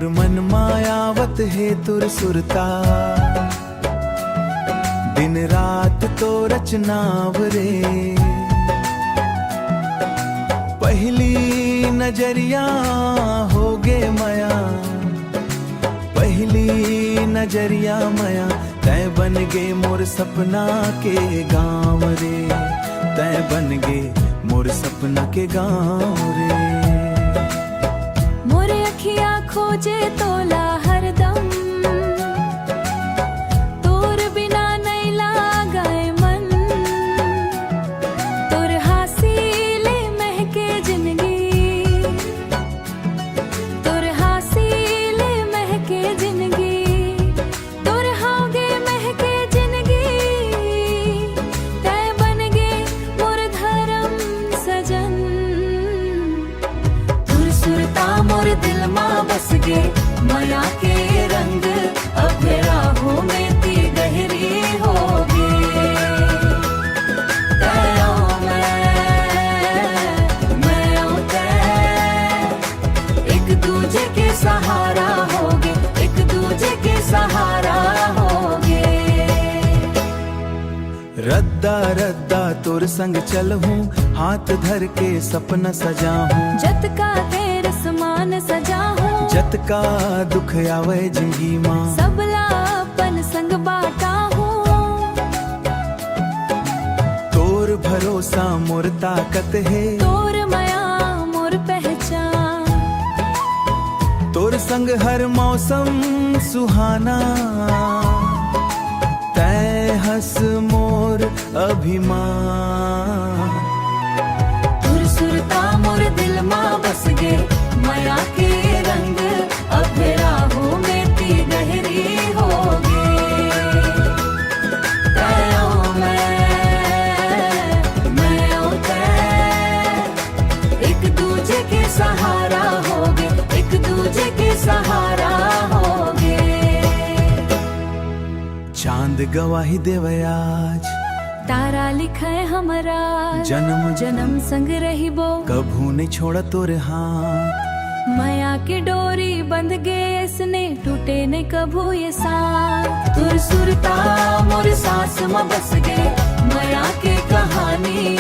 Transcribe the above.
मोर मन मायावत है तुर सुरता, दिन रात तो रचनाव रे। पहली नजरिया हो गे मया, पहली नजरिया मया, तय बन गे मोर सपना के गाँव रे, तय बन गे मोर सपना के गाँव रे। मोरे अखिया खोजे तोला हरदम, तोर बिना नहीं लागे मन, तोर हासिले महके जिंदगी, तोर हासिले महके जिंदगी, तोर हागे महके जिंदगी, तय बन गे मोर धर्म सजन। तुर सुरता मोर दिल माँ बस गे, माया के रंग अब राहों में ती गहरी होगी। मैं और तै एक दूजे के सहारा होगे, एक दूजे के सहारा होगे। रद्दा रद्दा तोर संग चलहूं, हाथ धर के सपना सजाहूं, जत का तेरे समान सजा हूँ, जत का दुख आवे जिंदगी माँ, सबला अपन संग बाटा हूँ। तोर भरोसा मोर ताकत है, तोर माया मोर पहचान, तोर संग हर मौसम सुहाना, तय हंस मोर अभिमान। तुर सुरता मोर दिल माँ बस गे, माया के रंग अब राहों में ती गहरी होगी। मैं और तै एक दूजे के सहारा होगे, एक दूजे के सहारा होगे। चांद गवाही देवे आज, तारा लिखे हमारा जन्म जन्म संग रहिबो, कभू नहीं छोड़ा तोरे हाथ। माया की डोरी बंध गए इसने, टूटे नहीं कभू ये साथ। तुर सुरता मोर सांस में बस गए, माया की कहानी